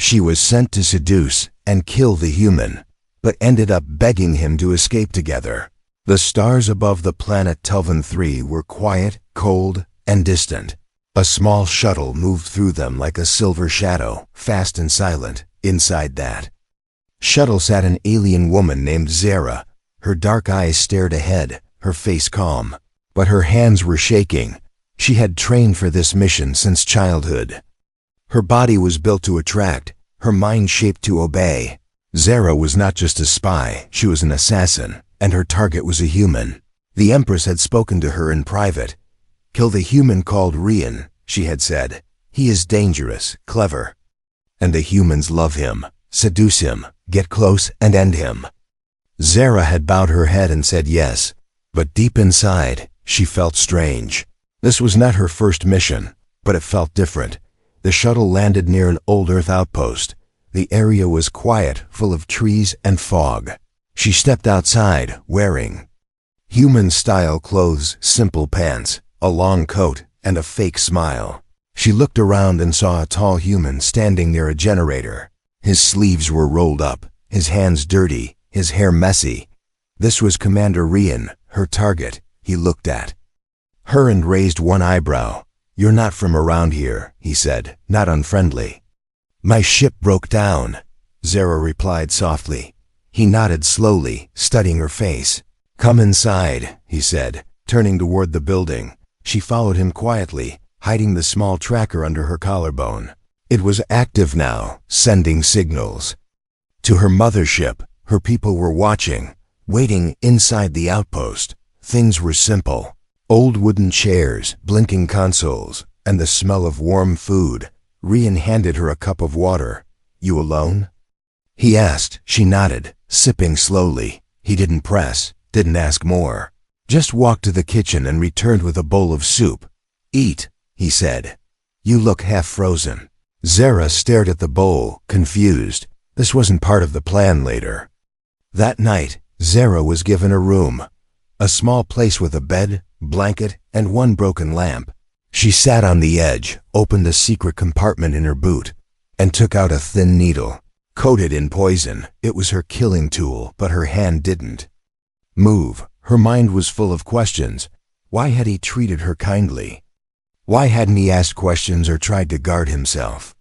She was sent to seduce and kill the human, but ended up begging him to escape together. The stars above the planet Telvan 3 were quiet, cold, and distant. A small shuttle moved through them like a silver shadow, fast and silent. Inside that shuttle sat an alien woman named Zara. Her dark eyes stared ahead, her face calm, but her hands were shaking. She had trained for this mission since childhood. Her body was built to attract, her mind shaped to obey. Zara was not just a spy, she was an assassin, and her target was a human. The Empress had spoken to her in private. "Kill the human called Rian," she had said. "He is dangerous, clever, and the humans love him. Seduce him, get close and end him." Zara had bowed her head and said yes, but deep inside, she felt strange. This was not her first mission, but it felt different. The shuttle landed near an old Earth outpost. The area was quiet, full of trees and fog. She stepped outside, wearing human-style clothes, simple pants, a long coat, and a fake smile. She looked around and saw a tall human standing near a generator. His sleeves were rolled up, his hands dirty, his hair messy. This was Commander Rian, her target. He looked at her and raised one eyebrow. "You're not from around here," he said, not unfriendly. "My ship broke down," Zara replied softly. He nodded slowly, studying her face. "Come inside," he said, turning toward the building. She followed him quietly, hiding the small tracker under her collarbone. It was active now, sending signals to her mothership. Her people were watching, waiting inside the outpost. Things were simple. Old wooden chairs, blinking consoles, and the smell of warm food. Rian handed her a cup of water. "You alone?" he asked. She nodded, sipping slowly. He didn't press, didn't ask more. Just walked to the kitchen and returned with a bowl of soup. "Eat," he said. "You look half frozen." Zara stared at the bowl, confused. This wasn't part of the plan later. That night, Zara was given a room. A small place with a bed, blanket, and one broken lamp. She sat on the edge, opened a secret compartment in her boot, and took out a thin needle. Coated in poison, it was her killing tool, but her hand didn't move. Her mind was full of questions. Why had he treated her kindly? Why hadn't he asked questions or tried to guard himself?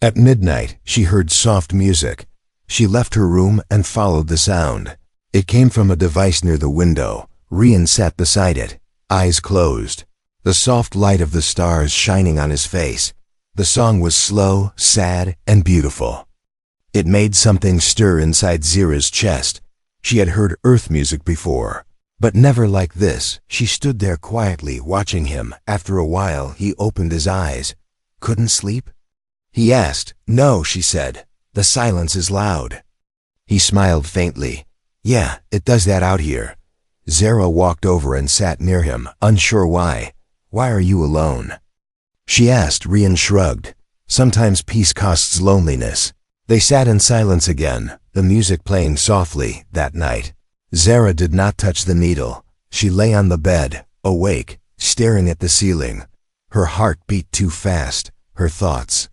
At midnight, she heard soft music. She left her room and followed the sound. It came from a device near the window. Rian sat beside it, eyes closed, the soft light of the stars shining on his face. The song was slow, sad, and beautiful. It made something stir inside Zara's chest. She had heard Earth music before, but never like this. She stood there quietly, watching him. After a while, he opened his eyes. "Couldn't sleep?" he asked. "No," she said. "The silence is loud." He smiled faintly. "Yeah, it does that out here." Zara walked over and sat near him, unsure why. "Why are you alone?" she asked. Rian shrugged. "Sometimes peace costs loneliness." They sat in silence again, the music playing softly. That night, Zara did not touch the needle. She lay on the bed, awake, staring at the ceiling. Her heart beat too fast, her thoughts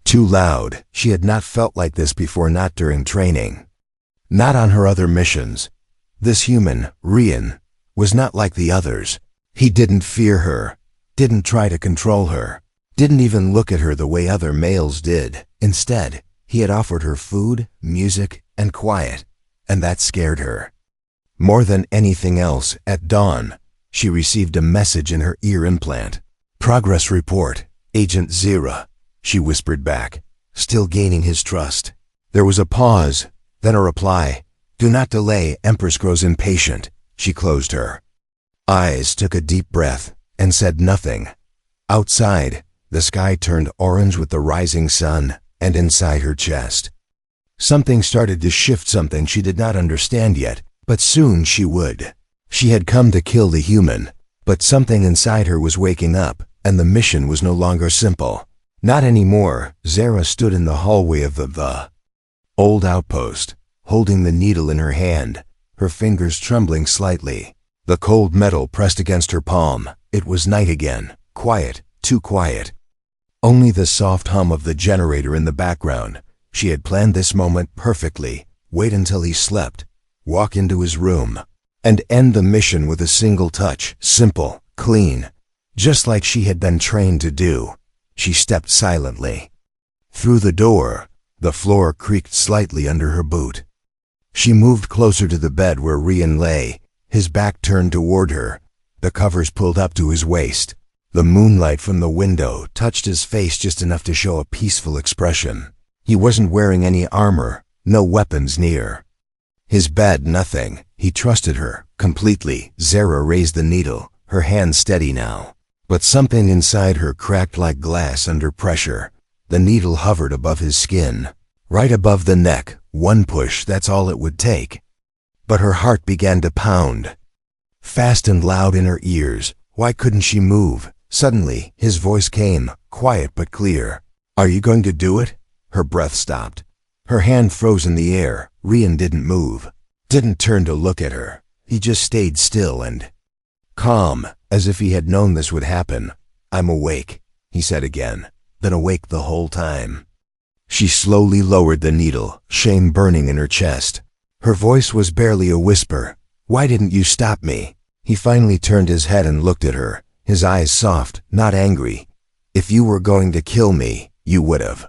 too loud. She had not felt like this before, not during training, not on her other missions. This human, Rian, was not like the others. He didn't fear her, didn't try to control her, didn't even look at her the way other males did. Instead, he had offered her food, music, and quiet, and that scared her. More than anything else, at dawn, she received a message in her ear implant. "Progress report, Agent Zira," she whispered back, still gaining his trust. There was a pause, then a reply. "Do not delay, Empress grows impatient." She closed her eyes, took a deep breath, and said nothing. Outside, the sky turned orange with the rising sun, and inside her chest, something started to shift, something she did not understand yet, but soon she would. She had come to kill the human, but something inside her was waking up, and the mission was no longer simple. Not anymore. Zara stood in the hallway of the old outpost, holding the needle in her hand, her fingers trembling slightly. The cold metal pressed against her palm. It was night again, quiet, too quiet. Only the soft hum of the generator in the background. She had planned this moment perfectly. Wait until he slept, walk into his room, and end the mission with a single touch. Simple, clean, just like she had been trained to do. She stepped silently. Through the door, the floor creaked slightly under her boot. She moved closer to the bed where Rian lay, his back turned toward her, the covers pulled up to his waist. The moonlight from the window touched his face just enough to show a peaceful expression. He wasn't wearing any armor, no weapons near. His bed, nothing. He trusted her, completely. Zara raised the needle, her hand steady now. But something inside her cracked like glass under pressure. The needle hovered above his skin, right above the neck. One push, that's all it would take. But her heart began to pound, fast and loud in her ears. Why couldn't she move? Suddenly, his voice came, quiet but clear. Are you going to do it? Her breath stopped. Her hand froze in the air. Rian didn't move, didn't turn to look at her. He just stayed still and calm, as if he had known this would happen. I'm awake, he said again, then awake the whole time. She slowly lowered the needle, shame burning in her chest. Her voice was barely a whisper. Why didn't you stop me? He finally turned his head and looked at her, his eyes soft, not angry. If you were going to kill me, you would have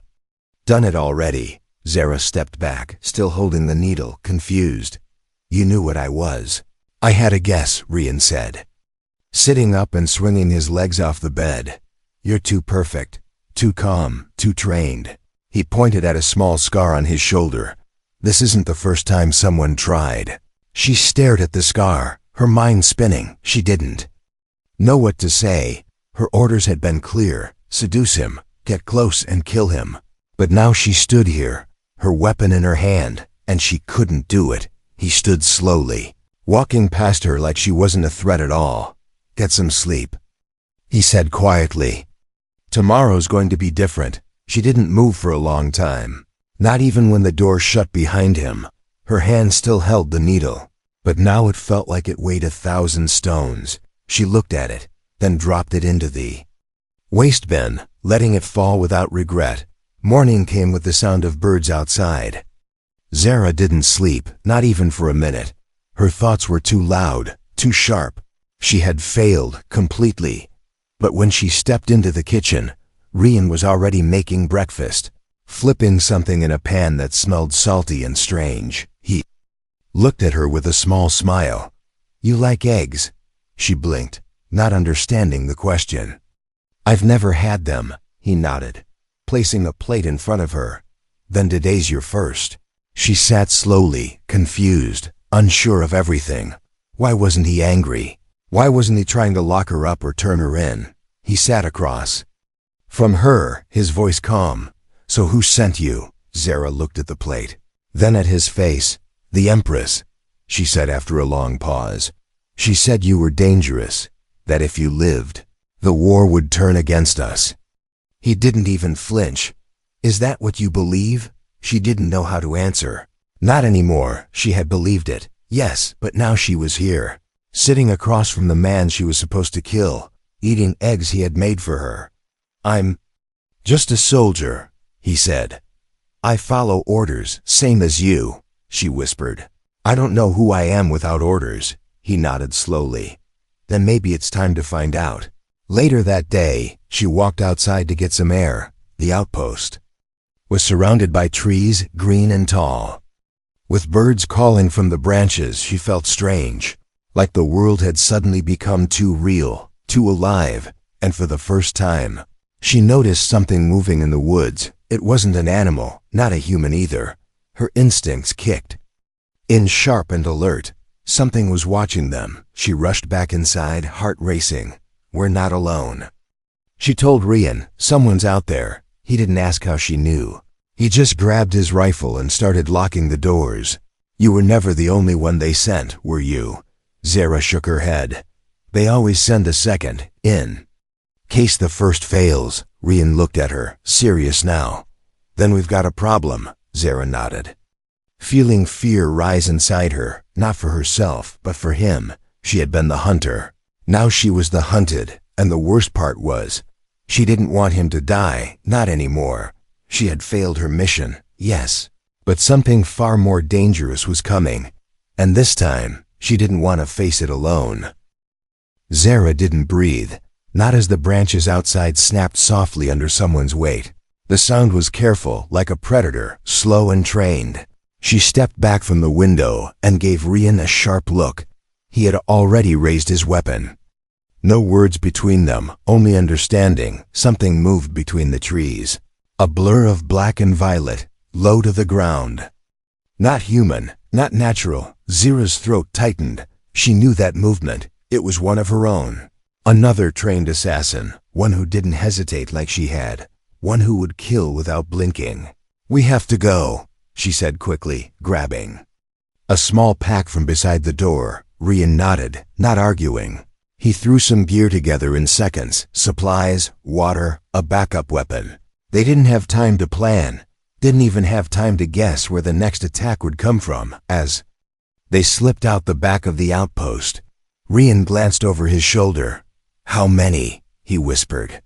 done it already. Zara stepped back, still holding the needle, confused. You knew what I was. I had a guess, Rian said, sitting up and swinging his legs off the bed. You're too perfect, too calm, too trained. He pointed at a small scar on his shoulder. This isn't the first time someone tried. She stared at the scar, her mind spinning. She didn't know what to say. Her orders had been clear. Seduce him, get close and kill him. But now she stood here, her weapon in her hand, and she couldn't do it. He stood slowly, walking past her like she wasn't a threat at all. Get some sleep, he said quietly. Tomorrow's going to be different. She didn't move for a long time, not even when the door shut behind him. Her hand still held the needle, but now it felt like it weighed 1,000 stones. She looked at it, then dropped it into the waste bin, letting it fall without regret. Morning came with the sound of birds outside. Zara didn't sleep, not even for a minute. Her thoughts were too loud, too sharp. She had failed completely. But when she stepped into the kitchen, Rian was already making breakfast, flipping something in a pan that smelled salty and strange. He looked at her with a small smile. You like eggs? She blinked, not understanding the question. I've never had them, he nodded, placing a plate in front of her. Then today's your first. She sat slowly, confused, unsure of everything. Why wasn't he angry? Why wasn't he trying to lock her up or turn her in? He sat across from her, his voice calm. So who sent you? Zara looked at the plate, then at his face. The Empress, she said after a long pause. She said you were dangerous, that if you lived, the war would turn against us. He didn't even flinch. Is that what you believe? She didn't know how to answer. Not anymore. She had believed it. Yes, but now she was here, sitting across from the man she was supposed to kill, eating eggs he had made for her. I'm just a soldier, he said. I follow orders, same as you, she whispered. I don't know who I am without orders, he nodded slowly. Then maybe it's time to find out. Later that day, she walked outside to get some air. The outpost was surrounded by trees, green and tall. With birds calling from the branches, she felt strange, like the world had suddenly become too real, too alive, and for the first time, she noticed something moving in the woods. It wasn't an animal, not a human either. Her instincts kicked in sharp and alert. Something was watching them. She rushed back inside, heart racing. We're not alone, she told Rian. Someone's out there. He didn't ask how she knew. He just grabbed his rifle and started locking the doors. You were never the only one they sent, were you? Zara shook her head. They always send a second, in case the first fails. Rian looked at her, serious now. Then we've got a problem, Zara nodded, feeling fear rise inside her, not for herself, but for him. She had been the hunter. Now she was the hunted, and the worst part was, she didn't want him to die, not anymore. She had failed her mission, yes, but something far more dangerous was coming, and this time she didn't want to face it alone. Zara didn't breathe, not as the branches outside snapped softly under someone's weight. The sound was careful, like a predator, slow and trained. She stepped back from the window and gave Rian a sharp look. He had already raised his weapon. No words between them, only understanding. Something moved between the trees. A blur of black and violet, low to the ground. Not human, not natural. Zara's throat tightened. She knew that movement. It was one of her own. Another trained assassin, one who didn't hesitate like she had, one who would kill without blinking. "We have to go," she said quickly, grabbing a small pack from beside the door. Rian nodded, not arguing. He threw some gear together in seconds, supplies, water, a backup weapon. They didn't have time to plan, didn't even have time to guess where the next attack would come from. As they slipped out the back of the outpost, Rian glanced over his shoulder. "How many?" he whispered.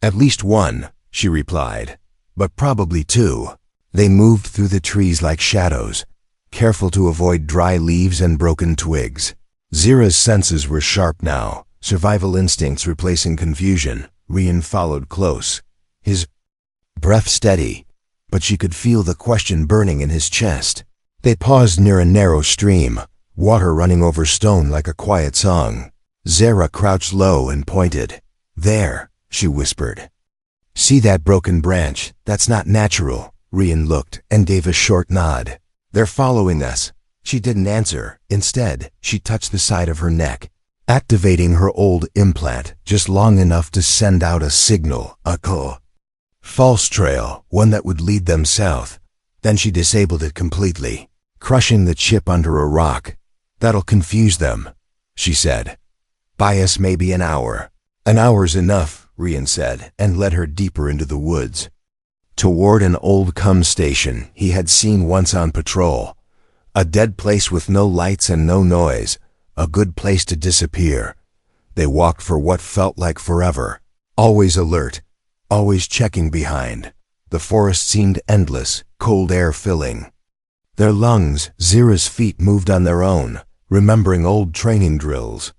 "At least one," she replied, "but probably two." They moved through the trees like shadows, careful to avoid dry leaves and broken twigs. Zara's senses were sharp now, survival instincts replacing confusion. Rian followed close, his breath steady, but she could feel the question burning in his chest. They paused near a narrow stream, water running over stone like a quiet song. Zara crouched low and pointed. "There," she whispered. "See that broken branch? That's not natural." Rian looked and gave a short nod. "They're following us." She didn't answer. Instead, she touched the side of her neck, activating her old implant just long enough to send out a signal, a false trail, one that would lead them south. Then she disabled it completely, crushing the chip under a rock. "That'll confuse them," she said. "Buy us maybe an hour." "An hour's enough," Rian said, and led her deeper into the woods, toward an old station he had seen once on patrol. A dead place with no lights and no noise, a good place to disappear. They walked for what felt like forever, always alert, always checking behind. The forest seemed endless, cold air filling their lungs. Zara's feet moved on their own, remembering old training drills.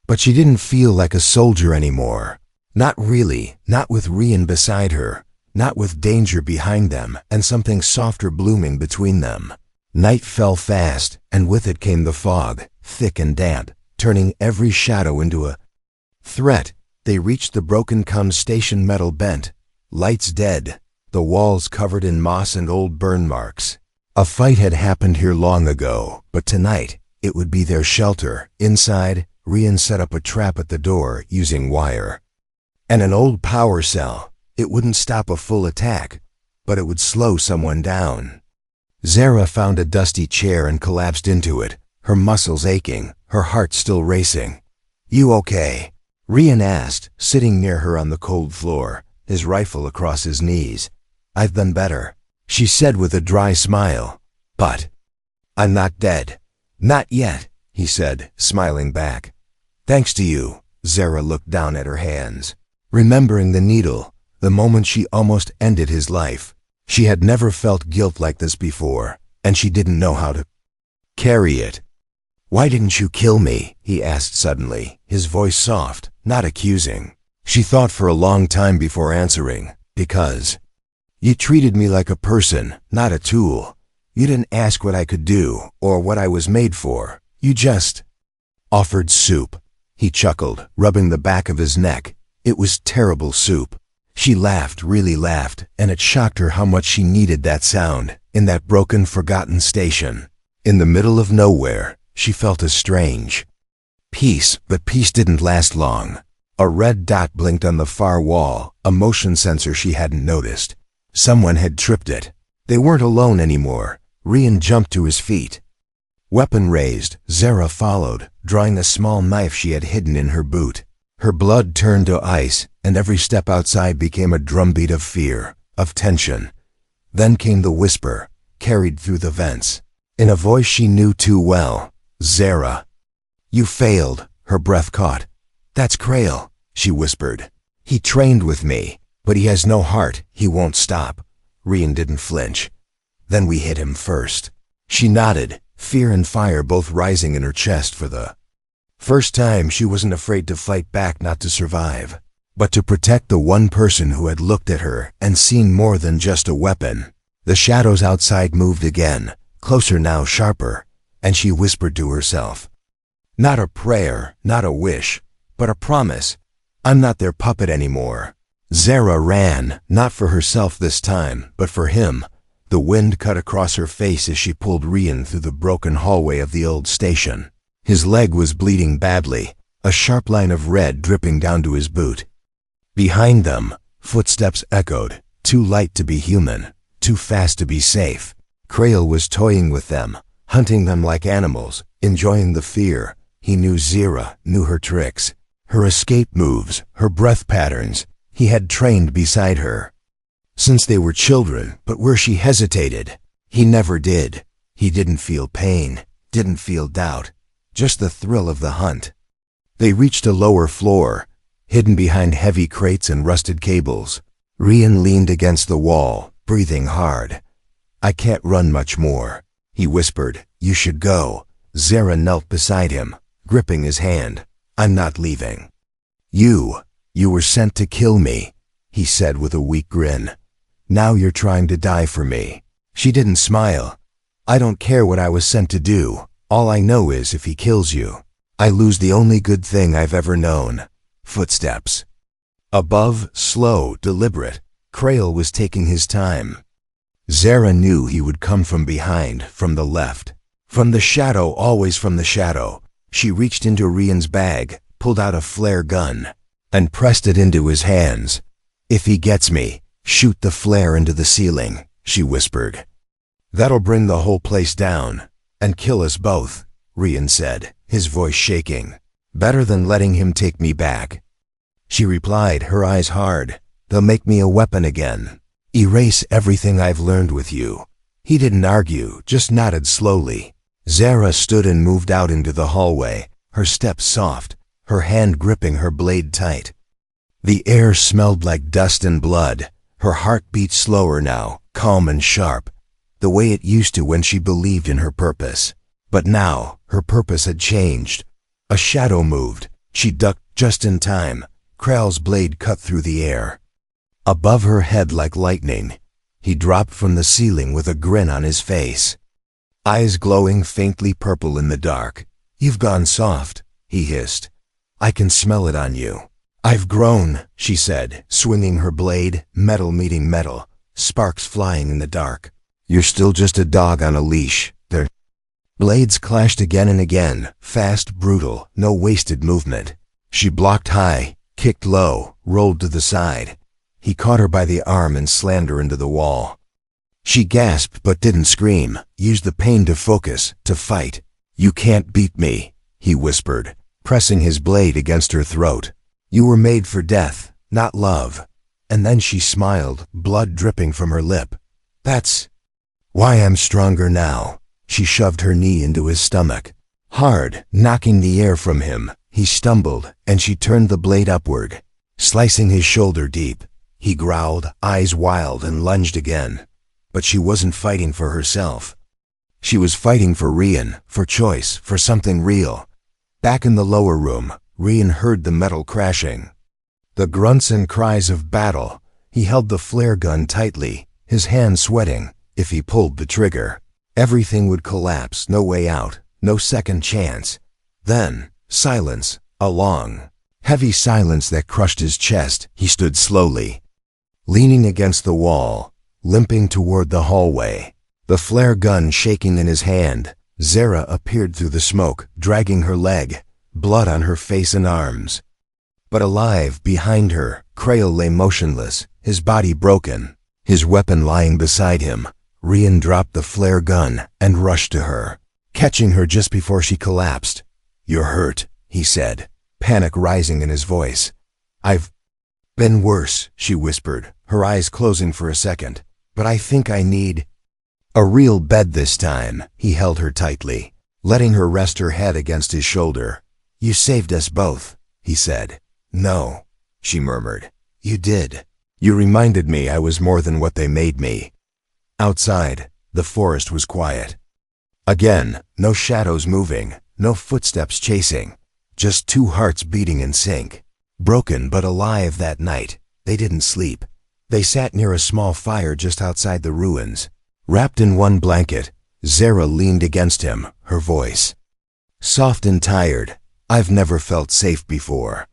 But she didn't feel like a soldier anymore. Not really, not with Rian beside her, not with danger behind them and something softer blooming between them. Night fell fast, and with it came the fog, thick and damp, turning every shadow into a threat. They reached the broken station, metal bent, lights dead, the walls covered in moss and old burn marks. A fight had happened here long ago, but tonight it would be their shelter. Inside, Rian set up a trap at the door using wire and an old power cell. It wouldn't stop a full attack, but it would slow someone down. Zara found a dusty chair and collapsed into it, her muscles aching, her heart still racing. "You okay?" Rian asked, sitting near her on the cold floor, his rifle across his knees. "I've been better," she said with a dry smile. "But I'm not dead." "Not yet," he said, smiling back. "Thanks to you." Zara looked down at her hands, remembering the needle, the moment she almost ended his life. She had never felt guilt like this before, and she didn't know how to carry it. "Why didn't you kill me?" he asked suddenly, his voice soft, not accusing. She thought for a long time before answering. "Because you treated me like a person, not a tool. You didn't ask what I could do or what I was made for. You just offered soup." He chuckled, rubbing the back of his neck. It was terrible soup. She laughed, really laughed, and it shocked her how much she needed that sound, in that broken, forgotten station. In the middle of nowhere, she felt a strange peace, but peace didn't last long. A red dot blinked on the far wall, a motion sensor she hadn't noticed. Someone had tripped it. They weren't alone anymore. Rian jumped to his feet. Weapon raised, Zara followed, drawing a small knife she had hidden in her boot. Her blood turned to ice, and every step outside became a drumbeat of fear, of tension. Then came the whisper, carried through the vents, in a voice she knew too well. "Zara, you failed." Her breath caught. "That's Krail," she whispered. "He trained with me, but he has no heart. He won't stop. Rian didn't flinch. Then we hit him first. She nodded, fear and fire both rising in her chest for the first time. She wasn't afraid to fight back, not to survive, but to protect the one person who had looked at her and seen more than just a weapon. The shadows outside moved again, closer now, sharper, and she whispered to herself. Not a prayer, not a wish, but a promise. I'm not their puppet anymore. Zara ran, not for herself this time, but for him. The wind cut across her face as she pulled Rian through the broken hallway of the old station. His leg was bleeding badly, a sharp line of red dripping down to his boot. Behind them, footsteps echoed, too light to be human, too fast to be safe. Krail was toying with them, hunting them like animals, enjoying the fear. He knew Zara, knew her tricks, her escape moves, her breath patterns. He had trained beside her since they were children, but where she hesitated, he never did. He didn't feel pain, didn't feel doubt, just the thrill of the hunt. They reached a lower floor, hidden behind heavy crates and rusted cables. Rian leaned against the wall, breathing hard. I can't run much more, he whispered. You should go. Zara knelt beside him, gripping his hand. I'm not leaving. You were sent to kill me, he said with a weak grin. Now you're trying to die for me. She didn't smile. I don't care what I was sent to do. All I know is if he kills you, I lose the only good thing I've ever known. Footsteps. Above, slow, deliberate, Krail was taking his time. Zara knew he would come from behind, from the left. From the shadow, always from the shadow. She reached into Rian's bag, pulled out a flare gun, and pressed it into his hands. If he gets me, shoot the flare into the ceiling, she whispered. That'll bring the whole place down, and kill us both, Rian said, his voice shaking. Better than letting him take me back. She replied, her eyes hard. They'll make me a weapon again. Erase everything I've learned with you. He didn't argue, just nodded slowly. Zara stood and moved out into the hallway, her steps soft, her hand gripping her blade tight. The air smelled like dust and blood. Her heart beat slower now, calm and sharp, the way it used to when she believed in her purpose. But now, her purpose had changed. A shadow moved. She ducked just in time. Krail's blade cut through the air. Above her head like lightning, he dropped from the ceiling with a grin on his face. Eyes glowing faintly purple in the dark. You've gone soft, he hissed. I can smell it on you. I've grown, she said, swinging her blade, metal meeting metal, sparks flying in the dark. You're still just a dog on a leash. Their blades clashed again and again, fast, brutal, no wasted movement. She blocked high, kicked low, rolled to the side. He caught her by the arm and slammed her into the wall. She gasped but didn't scream, used the pain to focus, to fight. You can't beat me, he whispered, pressing his blade against her throat. You were made for death, not love. And then she smiled, blood dripping from her lip. That's why I'm stronger now. She shoved her knee into his stomach. Hard, knocking the air from him, he stumbled, and she turned the blade upward, slicing his shoulder deep. He growled, eyes wild, and lunged again. But she wasn't fighting for herself. She was fighting for Rian, for choice, for something real. Back in the lower room, Rian heard the metal crashing. The grunts and cries of battle. He held the flare gun tightly, his hand sweating. If he pulled the trigger, everything would collapse, no way out, no second chance. Then, silence, a long, heavy silence that crushed his chest. He stood slowly, leaning against the wall, limping toward the hallway, the flare gun shaking in his hand. Zara appeared through the smoke, dragging her leg, blood on her face and arms. But alive, behind her, Krail lay motionless, his body broken, his weapon lying beside him. Rian dropped the flare gun and rushed to her, catching her just before she collapsed. You're hurt, he said, panic rising in his voice. I've been worse, she whispered, her eyes closing for a second. But I think I need a real bed this time. He held her tightly, letting her rest her head against his shoulder. You saved us both, he said. No, she murmured. You did. You reminded me I was more than what they made me. Outside, the forest was quiet. Again, no shadows moving, no footsteps chasing, just two hearts beating in sync. Broken but alive that night, they didn't sleep. They sat near a small fire just outside the ruins. Wrapped in one blanket, Zara leaned against him, her voice soft and tired. "I've never felt safe before."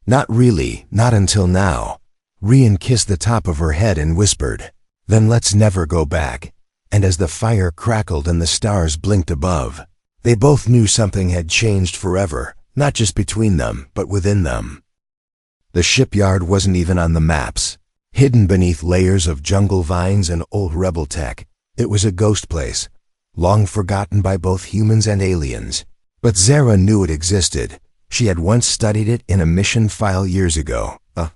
"Not really, not until now." Rian kissed the top of her head and whispered, "Then let's never go back." And as the fire crackled and the stars blinked above, they both knew something had changed forever, not just between them, but within them. The shipyard wasn't even on the maps. Hidden beneath layers of jungle vines and old rebel tech, it was a ghost place, long forgotten by both humans and aliens. But Zara knew it existed. She had once studied it in a mission file years ago, a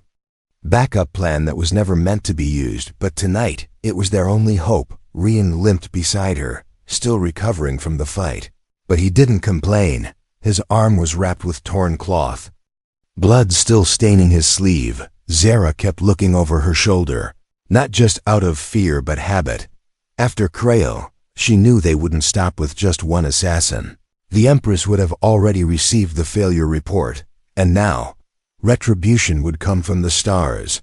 backup plan that was never meant to be used, but tonight it was their only hope. Rian limped beside her, still recovering from the fight. But he didn't complain. His arm was wrapped with torn cloth, blood still staining his sleeve. Zara kept looking over her shoulder, not just out of fear but habit. After Krail, she knew they wouldn't stop with just one assassin. The Empress would have already received the failure report, and now, retribution would come from the stars.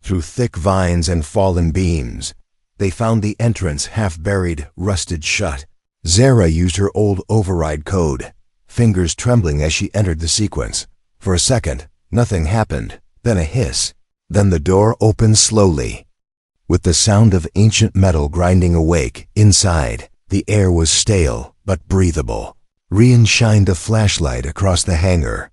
Through thick vines and fallen beams, they found the entrance half buried, rusted shut. Zara used her old override code, fingers trembling as she entered the sequence. For a second, nothing happened, then a hiss. Then the door opened slowly. With the sound of ancient metal grinding awake, inside, the air was stale but breathable. Rian shined a flashlight across the hangar,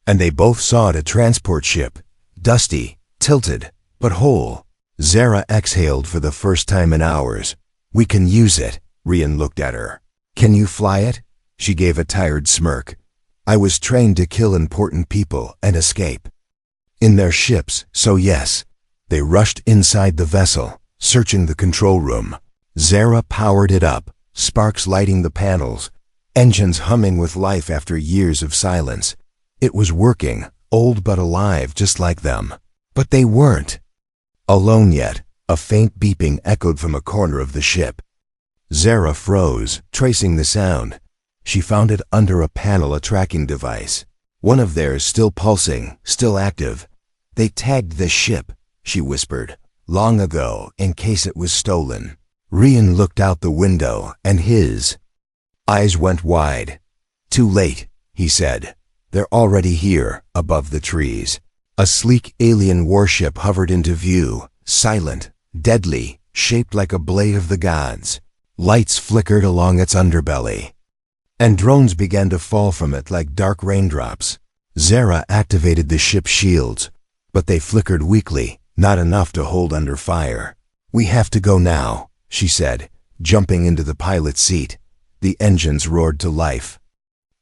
and they both saw it, a transport ship, dusty, tilted, but whole. Zara exhaled for the first time in hours. "We can use it." Rian looked at her. "Can you fly it?" She gave a tired smirk. "I was trained to kill important people and escape in their ships, so yes." They rushed inside the vessel, searching the control room. Zara powered it up, sparks lighting the panels, engines humming with life after years of silence. It was working, old but alive, just like them. But they weren't alone yet. A faint beeping echoed from a corner of the ship. Zara froze, tracing the sound. She found it under a panel, a tracking device. One of theirs still pulsing, still active. "They tagged the ship," she whispered, "long ago, in case it was stolen." Rian looked out the window, and his eyes went wide. "Too late," he said. "They're already here, above the trees." A sleek alien warship hovered into view, silent, deadly, shaped like a blade of the gods. Lights flickered along its underbelly, and drones began to fall from it like dark raindrops. Zara activated the ship's shields, but they flickered weakly, not enough to hold under fire. "We have to go now," she said, jumping into the pilot's seat. The engines roared to life.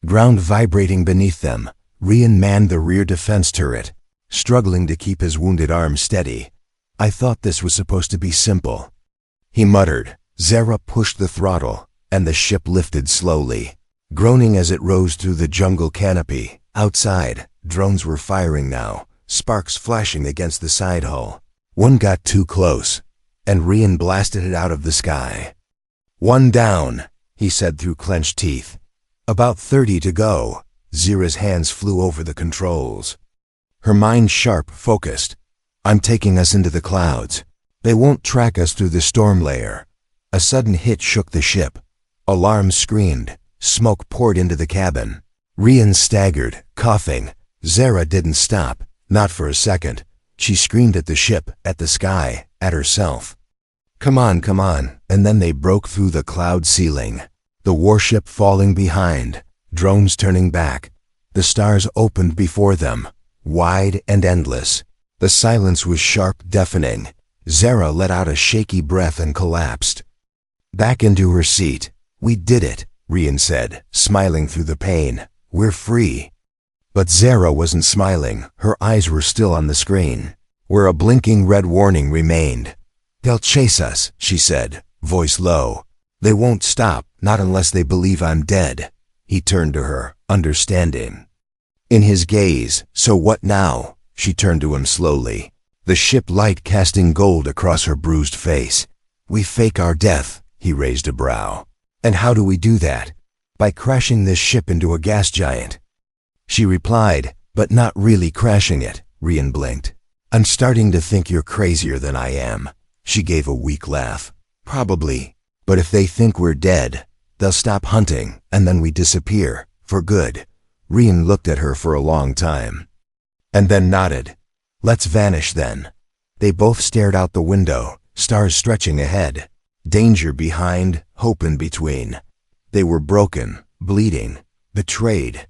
Ground vibrating beneath them, Rian manned the rear defense turret, struggling to keep his wounded arm steady. "I thought this was supposed to be simple," he muttered. Zara pushed the throttle, and the ship lifted slowly, groaning as it rose through the jungle canopy. Outside, drones were firing now, sparks flashing against the side hull. One got too close, and Rian blasted it out of the sky. "One down," he said through clenched teeth. "About 30 to go." Zara's hands flew over the controls, her mind sharp, focused. "I'm taking us into the clouds. They won't track us through the storm layer." A sudden hit shook the ship. Alarms screamed. Smoke poured into the cabin. Rian staggered, coughing. Zara didn't stop, not for a second. She screamed at the ship, at the sky, at herself. Come on, come on." And then they broke through the cloud ceiling. The warship falling behind, drones turning back. The stars opened before them, wide and endless. The silence was sharp, deafening. Zara let out a shaky breath and collapsed back into her seat. "We did it," Rian said, smiling through the pain. "We're free." But Zara wasn't smiling. Her eyes were still on the screen, where a blinking red warning remained. "They'll chase us," she said, voice low. "They won't stop, not unless they believe I'm dead." He turned to her, understanding in his gaze. "So what now?" She turned to him slowly, the ship light casting gold across her bruised face. We fake our death, he raised a brow. And how do we do that? By crashing this ship into a gas giant. She replied, but not really crashing it, Rian blinked. I'm starting to think you're crazier than I am. She gave a weak laugh. Probably. But if they think we're dead, they'll stop hunting, and then we disappear, for good. Rian looked at her for a long time. And then nodded. Let's vanish then. They both stared out the window, stars stretching ahead. Danger behind, hope in between. They were broken, bleeding, betrayed.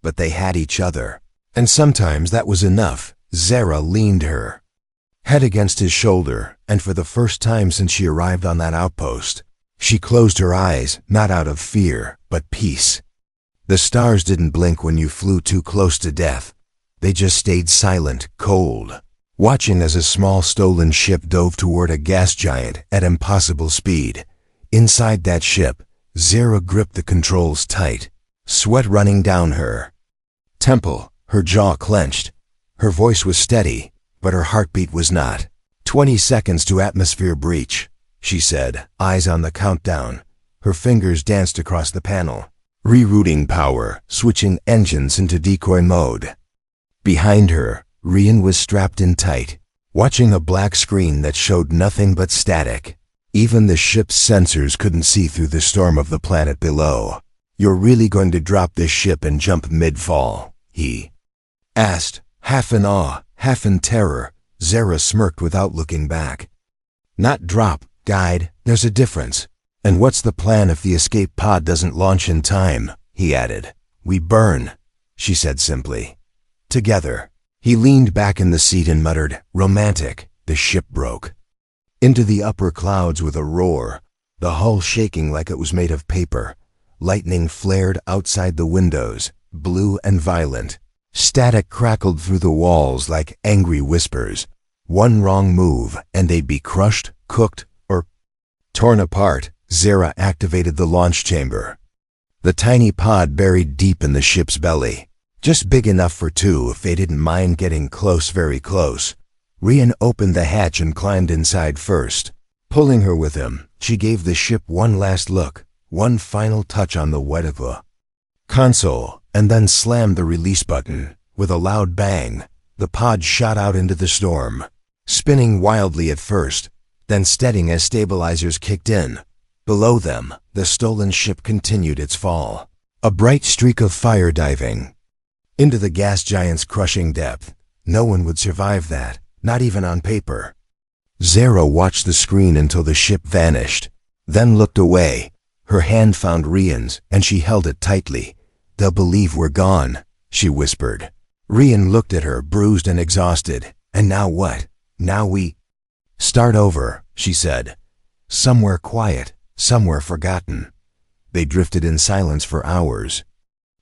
But they had each other. And sometimes that was enough. Zara leaned her head against his shoulder, and for the first time since she arrived on that outpost, she closed her eyes, not out of fear, but peace. The stars didn't blink when you flew too close to death. They just stayed silent, cold, watching as a small stolen ship dove toward a gas giant at impossible speed. Inside that ship, Zara gripped the controls tight, sweat running down her temple, her jaw clenched. Her voice was steady, but her heartbeat was not. 20 seconds to atmosphere breach, she said, eyes on the countdown. Her fingers danced across the panel. Rerouting power, switching engines into decoy mode. Behind her, Rian was strapped in tight, watching a black screen that showed nothing but static. Even the ship's sensors couldn't see through the storm of the planet below. You're really going to drop this ship and jump mid-fall? He asked, half in awe, half in terror. Zara smirked without looking back. Not drop, guide, there's a difference. And what's the plan if the escape pod doesn't launch in time? He added. We burn, she said simply. Together. He leaned back in the seat and muttered, romantic. The ship broke into the upper clouds with a roar, the hull shaking like it was made of paper. Lightning flared outside the windows, blue and violent. Static crackled through the walls like angry whispers. One wrong move, and they'd be crushed, cooked, or torn apart. Zara activated the launch chamber. The tiny pod buried deep in the ship's belly. Just big enough for two if they didn't mind getting close, very close. Rian opened the hatch and climbed inside first. Pulling her with him, she gave the ship one last look, one final touch on the whatever console, and then slammed the release button. With a loud bang, the pod shot out into the storm, spinning wildly at first, then steadying as stabilizers kicked in. Below them, the stolen ship continued its fall. A bright streak of fire diving into the gas giant's crushing depth. No one would survive that, not even on paper. Zara watched the screen until the ship vanished, then looked away. Her hand found Rian's, and she held it tightly. They'll believe we're gone, she whispered. Rian looked at her, bruised and exhausted. And now what? Now we start over, she said. Somewhere quiet, somewhere forgotten. They drifted in silence for hours.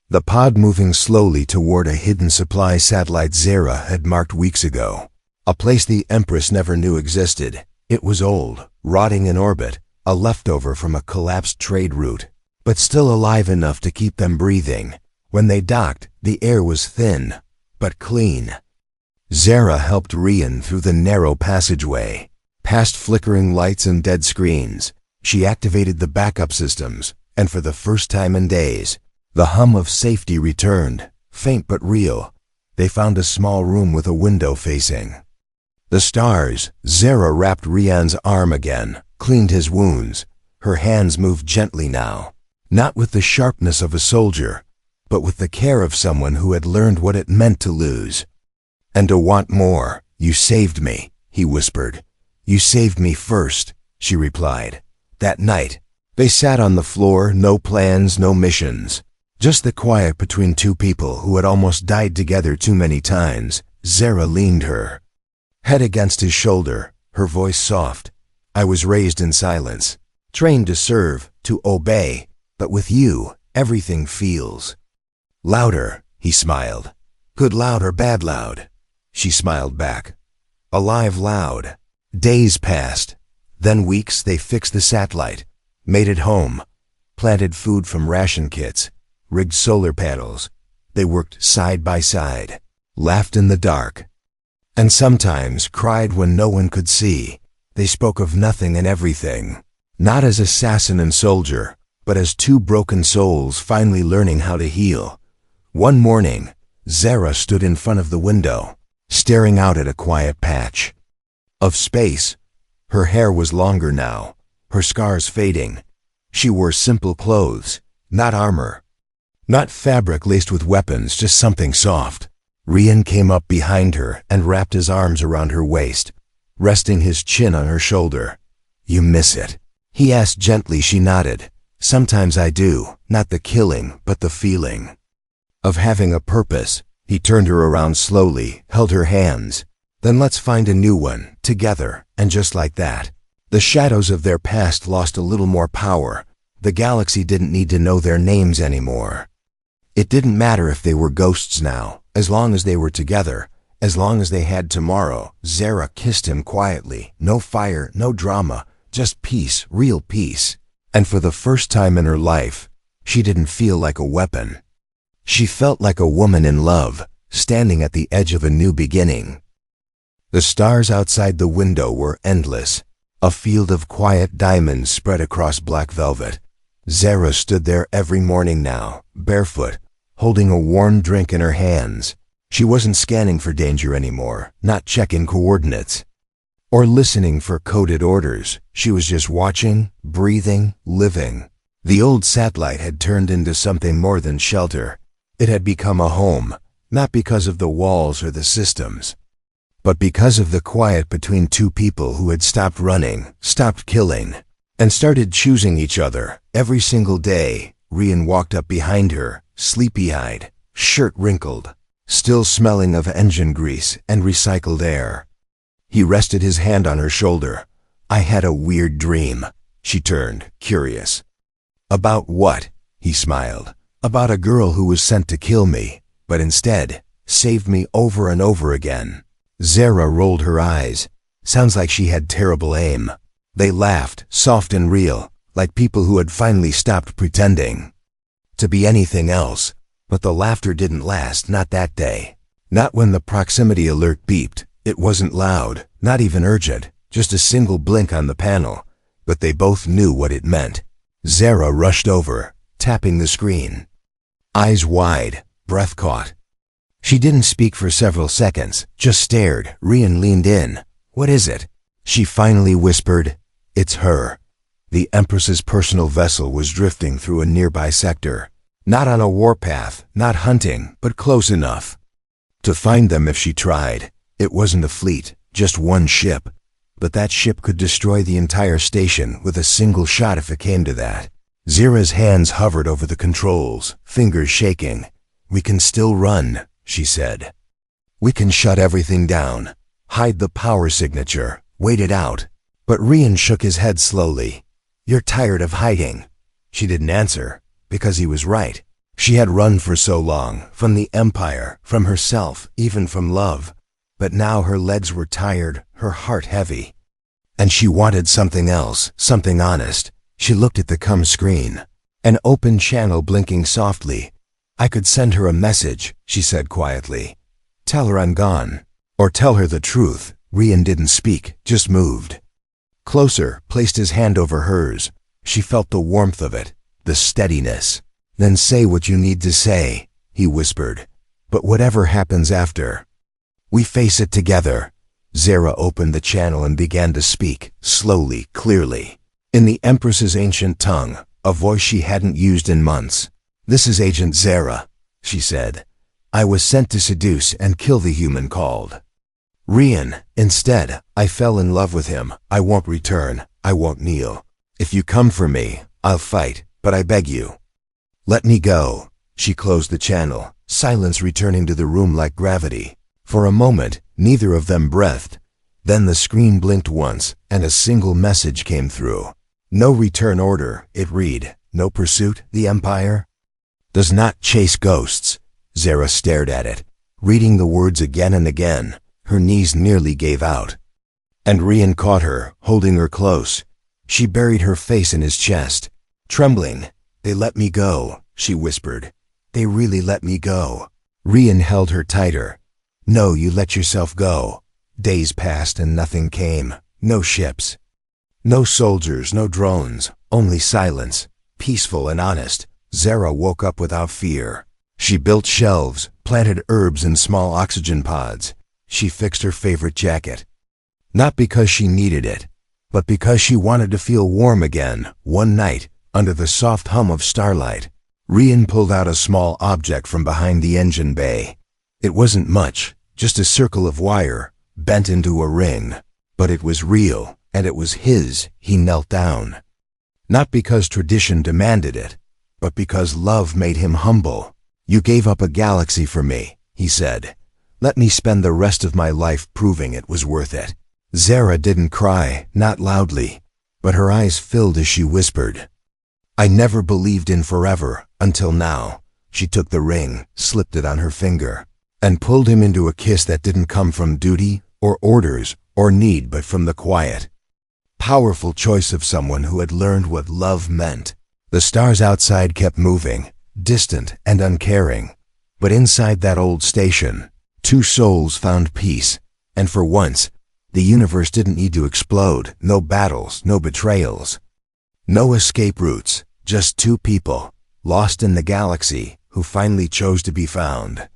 The pod moving slowly toward a hidden supply satellite Zara had marked weeks ago. A place the Empress never knew existed. It was old, rotting in orbit, a leftover from a collapsed trade route, but still alive enough to keep them breathing. When they docked, the air was thin, but clean. Zara helped Rian through the narrow passageway, past flickering lights and dead screens. She activated the backup systems, and for the first time in days, the hum of safety returned, faint but real. They found a small room with a window facing the stars. Zara wrapped Rian's arm again, cleaned his wounds. Her hands moved gently now, not with the sharpness of a soldier, but with the care of someone who had learned what it meant to lose. And to want more. You saved me, he whispered. You saved me first, she replied. That night, they sat on the floor, no plans, no missions. Just the quiet between two people who had almost died together too many times. Zara leaned her head against his shoulder, her voice soft. I was raised in silence, trained to serve, to obey, but with you, everything feels louder, he smiled. Good loud or bad loud? She smiled back. Alive loud. Days passed. Then weeks. They fixed the satellite, made it home, planted food from ration kits, rigged solar panels. They worked side by side, laughed in the dark, and sometimes cried when no one could see. They spoke of nothing and everything. Not as assassin and soldier, but as two broken souls finally learning how to heal. One morning, Zara stood in front of the window, staring out at a quiet patch of space. Her hair was longer now, her scars fading. She wore simple clothes, not armor, not fabric laced with weapons, just something soft. Rian came up behind her and wrapped his arms around her waist, resting his chin on her shoulder. "You miss it?" he asked gently. She nodded. "Sometimes I do, not the killing, but the feeling of having a purpose." He turned her around slowly, held her hands. "Then let's find a new one, together." And just like that, the shadows of their past lost a little more power. The galaxy didn't need to know their names anymore. It didn't matter if they were ghosts now, as long as they were together, as long as they had tomorrow. Zara kissed him quietly. No fire, no drama, just peace, real peace. And for the first time in her life, she didn't feel like a weapon. She felt like a woman in love, standing at the edge of a new beginning. The stars outside the window were endless, a field of quiet diamonds spread across black velvet. Zara stood there every morning now, barefoot, holding a warm drink in her hands. She wasn't scanning for danger anymore, not checking coordinates, or listening for coded orders. She was just watching, breathing, living. The old satellite had turned into something more than shelter. It had become a home, not because of the walls or the systems, but because of the quiet between two people who had stopped running, stopped killing, and started choosing each other. Every single day, Rian walked up behind her, sleepy-eyed, shirt wrinkled, still smelling of engine grease and recycled air. He rested his hand on her shoulder. "I had a weird dream." She turned, curious. "About what?" He smiled. "About a girl who was sent to kill me, but instead saved me over and over again." Zara rolled her eyes. "Sounds like she had terrible aim." They laughed, soft and real, like people who had finally stopped pretending to be anything else. But the laughter didn't last, not that day. Not when the proximity alert beeped. It wasn't loud, not even urgent, just a single blink on the panel. But they both knew what it meant. Zara rushed over, tapping the screen, eyes wide, breath caught. She didn't speak for several seconds, just stared. Rian leaned in. "What is it?" She finally whispered. "It's her." The Empress's personal vessel was drifting through a nearby sector. Not on a warpath, not hunting, but close enough to find them if she tried. It wasn't a fleet, just one ship. But that ship could destroy the entire station with a single shot if it came to that. Zara's hands hovered over the controls, fingers shaking. "We can still run," she said. "We can shut everything down, hide the power signature, wait it out." But Rian shook his head slowly. "You're tired of hiding." She didn't answer, because he was right. She had run for so long, from the Empire, from herself, even from love. But now her legs were tired, her heart heavy. And she wanted something else, something honest. She looked at the comm screen. An open channel blinking softly. "I could send her a message," she said quietly. "Tell her I'm gone. Or tell her the truth." Rian didn't speak, just moved closer, placed his hand over hers. She felt the warmth of it, the steadiness. "Then say what you need to say," he whispered. "But whatever happens after, we face it together." Zara opened the channel and began to speak, slowly, clearly, in the Empress's ancient tongue, a voice she hadn't used in months. "This is Agent Zara," she said. "I was sent to seduce and kill the human called Rian. Instead, I fell in love with him. I won't return. I won't kneel. If you come for me, I'll fight, but I beg you, let me go." She closed the channel, silence returning to the room like gravity. For a moment, neither of them breathed. Then the screen blinked once, and a single message came through. "No return order," it read. "No pursuit. The Empire does not chase ghosts." Zara stared at it, reading the words again and again. Her knees nearly gave out. And Rian caught her, holding her close. She buried her face in his chest, trembling. "They let me go," she whispered. "They really let me go." Rian held her tighter. "No, you let yourself go." Days passed and nothing came. No ships. No soldiers, no drones, only silence, peaceful and honest. Zara woke up without fear. She built shelves, planted herbs in small oxygen pods. She fixed her favorite jacket. Not because she needed it, but because she wanted to feel warm again. One night, under the soft hum of starlight, Rian pulled out a small object from behind the engine bay. It wasn't much, just a circle of wire, bent into a ring. But it was real, and it was his. He knelt down. Not because tradition demanded it, but because love made him humble. "You gave up a galaxy for me," he said. "Let me spend the rest of my life proving it was worth it." Zara didn't cry, not loudly, but her eyes filled as she whispered, "I never believed in forever, until now." She took the ring, slipped it on her finger, and pulled him into a kiss that didn't come from duty, or orders, or need, but from the quiet, powerful choice of someone who had learned what love meant. The stars outside kept moving, distant and uncaring. But inside that old station, two souls found peace, and for once, the universe didn't need to explode. No battles, no betrayals, no escape routes, just two people, lost in the galaxy, who finally chose to be found.